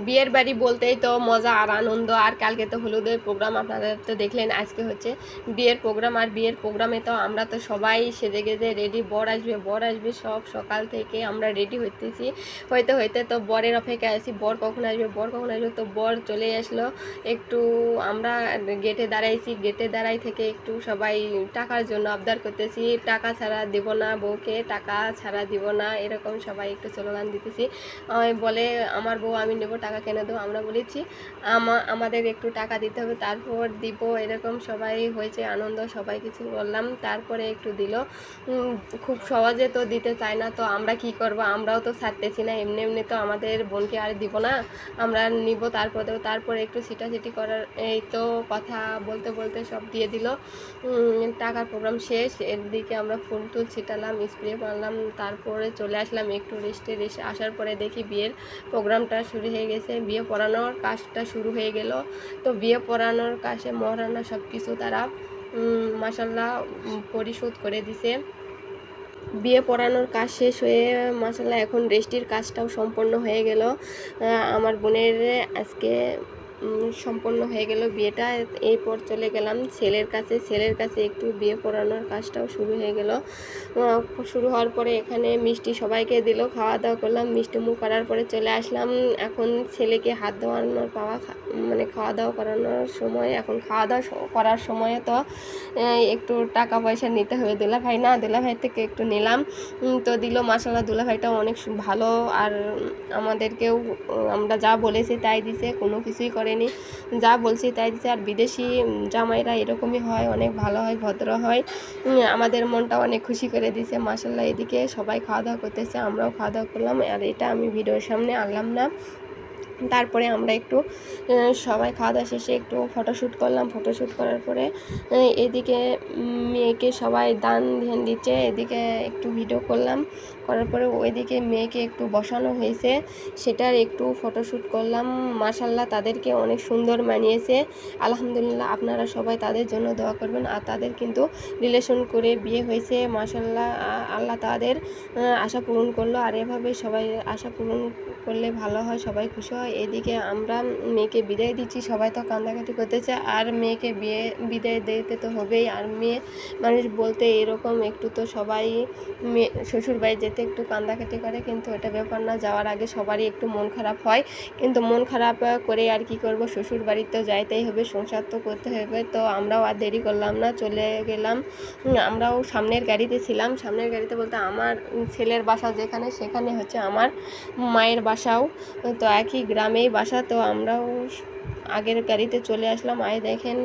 বিয়ের বাড়ি বলতেই তো মজা আর আনন্দ। আর কালকে তো হলুদের প্রোগ্রাম, আপনারা তো দেখলেন। আজকে হচ্ছে বিয়ের প্রোগ্রাম, আর বিয়ের প্রোগ্রামে তো আমরা তো সবাই সেজে গেজে রেডি। বর আসবে, সব সকাল থেকে আমরা রেডি হইতেছি। হইতে হইতে তো বরের অপেক্ষায় আছি, বর কখন আসবে, বর কখন আসবে। তো বর চলে আসলো। একটু আমরা গেটে দাঁড়াইছি, গেটে দাঁড়াই থেকে একটু সবাই টাকার জন্য আবদার করতেছি, টাকা ছাড়া দিব না বউকে, টাকা ছাড়া দিব না, এরকম সবাই একটু স্লোগান দিতেছি। বলে আমার বউ আমি নেব, টাকা কেনে দেবো। আমরা বলেছি আমাদের একটু টাকা দিতে হবে, তারপর দিব। এরকম সবাই হয়েছে আনন্দ, সবাই কিছু বললাম, তারপরে একটু দিল। খুব সহজে তো দিতে চায় না, তো আমরা কি করব, আমরাও তো ছাড়তেছি না। এমনি এমনি তো আমাদের বোনকে আর দিব না, আমরা নিব, তারপর দেবো। তারপরে একটু ছিটাছিটি করার এই তো কথা বলতে বলতে সব দিয়ে দিল। টাকার প্রোগ্রাম শেষ, এদিকে আমরা ফুল টুল ছিটালাম, স্প্রে মারলাম, তারপরে চলে আসলাম একটু রেস্টে আসার পরে দেখি বিয়ের প্রোগ্রামটা শুরু হয়ে গেছে, বিয়ে পড়ানোর কাজটা শুরু হয়ে গেল। তো বিয়ে পড়ানোর কাজে মহারানা সব কিছু তারা মাসাল্লাহ পরিশোধ করে দিছে। বিয়ে পড়ানোর কাজ শেষ হয়ে মাসাল্লাহ এখন রেস্টির কাজটাও সম্পন্ন হয়ে গেল। আমার বোনের আজকে সম্পন্ন হয়ে গেল বিয়েটা। এরপর চলে গেলাম ছেলের কাছে একটু বিয়ে পড়ানোর কাজটাও শুরু হয়ে গেল। শুরু হওয়ার পরে এখানে মিষ্টি সবাইকে দিল, খাওয়া দাওয়া করলাম, মিষ্টি মুখ করার পরে চলে আসলাম এখন ছেলেকে হাত ধোয়ানোর মানে খাওয়া দাওয়া করানোর সময়। এখন খাওয়া দাওয়া করার সময়ে তো একটু টাকা পয়সা নিতে হবে, দুলাভাই থেকে একটু নিলাম। তো দিল মাসাল্লাহ, দুলাভাইটাও অনেক ভালো। আর আমাদেরকেও আমরা যা বলেছি তাই দিছে, কোনো কিছুই করেনি, যা বলছি তাই দিছে। আর বিদেশি জামাইরা এরকমই হয়, অনেক ভালো হয়, ভদ্র হয়। আমাদের মনটা অনেক খুশি করে দিছে মাসাল্লাহ। এদিকে সবাই খাওয়া দাওয়া করতেছে, আমরাও খাওয়া দাওয়া করলাম। আর এটা আমি ভিডিওর সামনে আনলাম না। তারপরে আমরা একটু সবাই খাওয়া দাওয়া শেষে একটু ফটোশ্যুট করলাম। ফটোশ্যুট করার পরে এদিকে মেয়েকে সবাই দান ধ্যান দিচ্ছে, এদিকে একটু ভিডিও করলাম। করার পরে ওইদিকে মেয়েকে একটু বসানো হয়েছে, সেটার একটু ফটোশ্যুট করলাম। মাশাল্লাহ তাদেরকে অনেক সুন্দর মানিয়েছে, আলহামদুলিল্লাহ। আপনারা সবাই তাদের জন্য দোয়া করবেন। আর তাদের কিন্তু রিলেশন করে বিয়ে হয়েছে, মাশাল্লাহ। আল্লাহ তাদের আশা পূরণ করলো। আর এভাবে সবাই আশা পূরণ করলে ভালো হয়, সবাই খুশি হয়। এদিকে আমরা মেয়েকে বিদায় দিচ্ছি, সবাই তো কান্দাকাটি করতেছে। আর মেয়েকে বিদায় দিতে তো হবেই। আর মেয়ে মানুষ বলতে এরকম একটু তো সবাই শ্বশুর বাড়ি যেতে একটু কান্দাকাটি করে, কিন্তু এটা ব্যাপার না। যাওয়ার আগে সবারই একটু মন খারাপ হয়, কিন্তু মন খারাপ করে আর কি করব, শ্বশুর বাড়ি তো যাইতেই হবে, সংসার তো করতে হবে। তো আমরাও আর দেরি করলাম না, চলে গেলাম। আমরাও সামনের গাড়িতে ছিলাম, সামনের গাড়িতে বলতে আমার ছেলের বাসা যেখানে, সেখানে হচ্ছে আমার মায়ের বাসাও, তো একই গ্রামেই বাসা। তো আমরাও আগের গাড়িতে চলে আসলাম। দেখেন